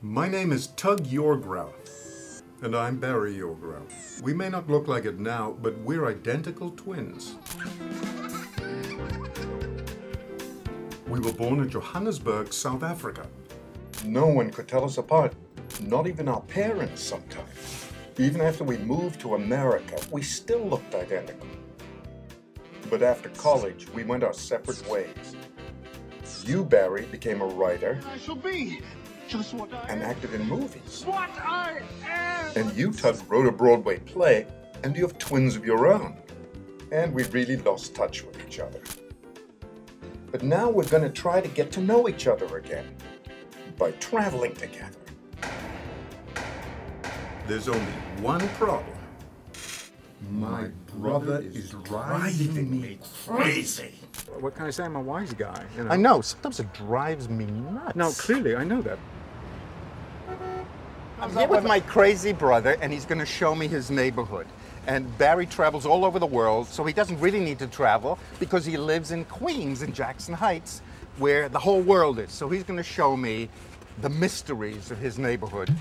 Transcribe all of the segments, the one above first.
My name is Tug Yourgrau, and I'm Barry Yourgrau. We may not look like it now, but we're identical twins. We were born in Johannesburg, South Africa. No one could tell us apart, not even our parents sometimes. Even after we moved to America, we still looked identical. But after college, we went our separate ways. You, Barry, became a writer. I shall be just what I and am. acted in movies. What I am! And you, Tug, wrote a Broadway play, and you have twins of your own. And we really lost touch with each other. But now we're going to try to get to know each other again by traveling together. There's only one problem. My brother is driving me crazy. What can I say? I'm a wise guy. You know? I know, sometimes it drives me nuts. No, clearly, I know that. I'm here with my crazy brother, and he's going to show me his neighborhood. And Barry travels all over the world, so he doesn't really need to travel because he lives in Queens, in Jackson Heights, where the whole world is. So he's going to show me the mysteries of his neighborhood.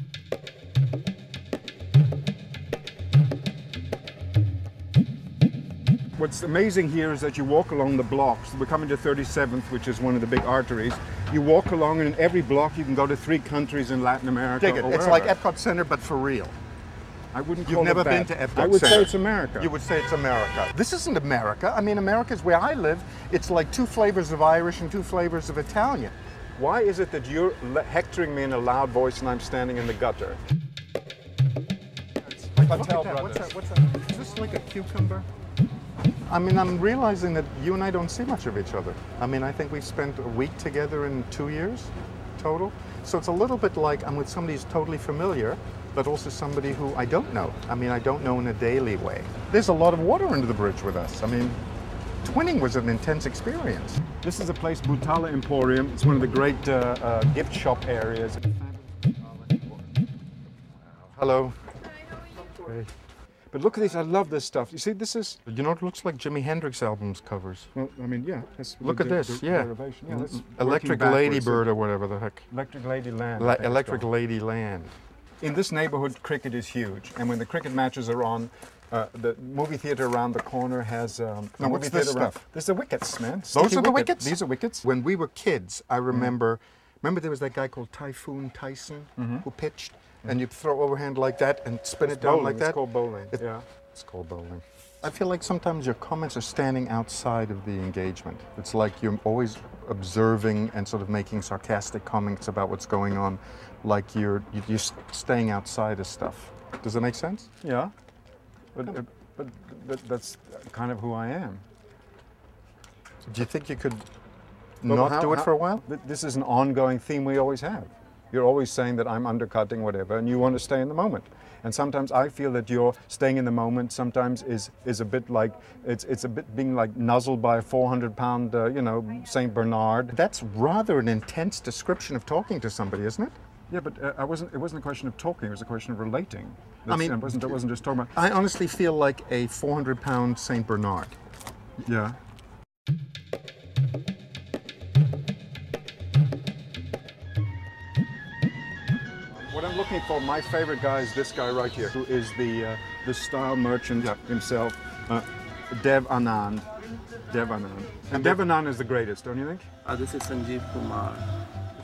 What's amazing here is that you walk along the blocks. We're coming to 37th, which is one of the big arteries. You walk along, and in every block you can go to 3 countries in Latin America. Dig it. It's like Epcot Center, but for real. I wouldn't You've call never it been that. to Epcot I would Center. say it's America. You would say it's America. This isn't America. I mean, America's where I live. It's like 2 flavors of Irish and 2 flavors of Italian. Why is it that you're hectoring me in a loud voice and I'm standing in the gutter? Look at that. What's that? Is this like a cucumber? I mean, I'm realizing that you and I don't see much of each other. I mean, I think we've spent a week together in 2 years total. So it's a little bit like I'm with somebody who's totally familiar, but also somebody who I don't know. I mean, I don't know in a daily way. There's a lot of water under the bridge with us. I mean, twinning was an intense experience. This is a place, Butala Emporium. It's one of the great gift shop areas. Hello. Hey. But look at these, I love this stuff. You see, this is... You know, it looks like Jimi Hendrix albums covers. Well, I mean, yeah. Look at this, yeah. Yeah, that's Electric Ladybird or whatever the heck. Electric Lady Land. Electric Lady Land. In this neighborhood, cricket is huge. And when the cricket matches are on, the movie theater around the corner has... Now, what's this stuff? There's the wickets, man. Those are the wickets? These are wickets. When we were kids, I remember there was that guy called Typhoon Tyson who pitched, and you throw overhand like that and spin it down like that. It's called bowling, yeah. It's called bowling. I feel like sometimes your comments are standing outside of the engagement. It's like you're always observing and sort of making sarcastic comments about what's going on, like you're staying outside of stuff. Does that make sense? Yeah, but that's kind of who I am. Do you think you could not do it for a while? This is an ongoing theme we always have. You're always saying that I'm undercutting whatever, and you want to stay in the moment. And sometimes I feel that your staying in the moment sometimes is a bit like, it's a bit being like nuzzled by a 400-pound, you know, Saint Bernard. That's rather an intense description of talking to somebody, isn't it? Yeah, but it wasn't a question of talking, it was a question of relating. I mean, it wasn't just talking about... I honestly feel like a 400-pound Saint Bernard. Yeah. What I'm looking for, my favorite guy is this guy right here, who is the style merchant himself, Dev Anand. Dev Anand. And Dev Anand is the greatest, don't you think? This is Sanjeev Kumar.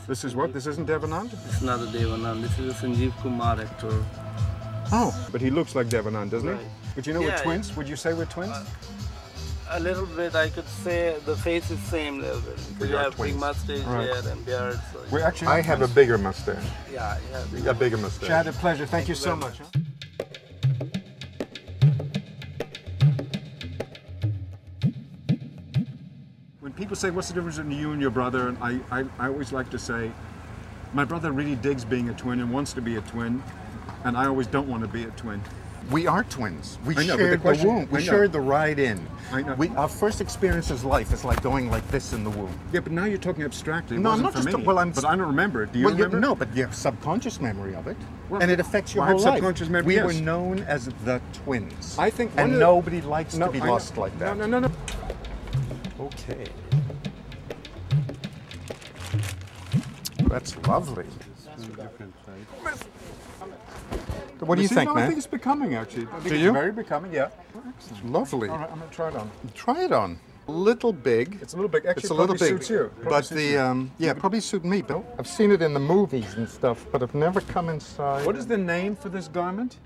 This is what? This isn't Dev Anand? This is not a Dev Anand. This is a Sanjeev Kumar actor. Oh, but he looks like Dev Anand, doesn't Right. he? But you know we're twins? Would you say we're twins? A little bit, I could say the face is same little bit. Because you have big mustache here and beard. So We're actually. I have a bigger mustache. yeah, yeah. A bigger mustache. Chad, a pleasure. Thank you so much. When people say, what's the difference between you and your brother? And I always like to say, my brother really digs being a twin and wants to be a twin, and I always don't want to be a twin. We are twins. We I know, but shared the the question- womb. We I know. shared the ride in. I know. Our first experience as life is like going like this in the womb. Yeah, but now you're talking abstractly. It No, I'm wasn't not for just- me. well, I'm- But I don't remember it. Do you Well, remember? no, but you have subconscious memory of it, Well, and it affects your I have whole life. subconscious memory, We yes. were known as the twins. I think one and of the- nobody likes No, to be I know. lost like that. No. Okay. that's lovely. What do you think, no, man? I think it's becoming, actually. I think Do it's you? very becoming, yeah. It's lovely. All right, I'm going to try it on. Try it on. A little big. It's a little big. Actually, It's a little probably big. suits you. Probably But suits the, you. yeah, probably suit me. But I've seen it in the movies and stuff, but I've never come inside. What is the name for this garment?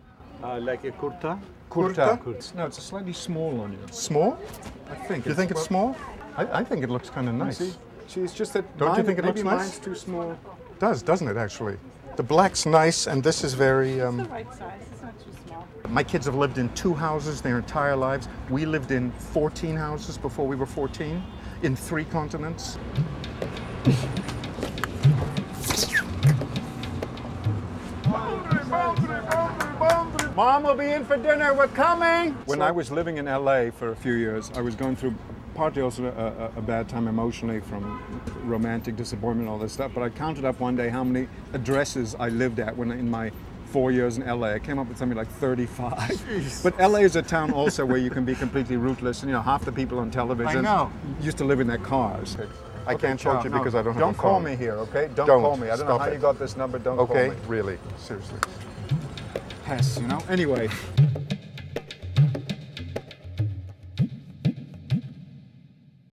Like a kurta. Kurta. No, it's slightly small on you. Small? I think. You think it's small? I think it looks kind of nice. See, it's just that. Don't you mine- think it looks maybe nice? mine's too small. It does, doesn't it, actually? The black's nice, and this is very... It's the right size. It's not too small. My kids have lived in 2 houses their entire lives. We lived in 14 houses before we were 14, in 3 continents. Mom will be in for dinner. We're coming. When I was living in LA for a few years, I was going through partly also a bad time emotionally from romantic disappointment and all this stuff. But I counted up one day how many addresses I lived at when in my 4 years in LA. I came up with something like 35. Jeez. But LA is a town also where you can be completely rootless. And you know, half the people on television used to live in their cars. I can't talk to you because I don't have a Don't call phone. me here, okay? Don't Don't. call me. I don't know Stop how it. you got this number. Don't call Okay, me. really, seriously. Pass, you know? Anyway.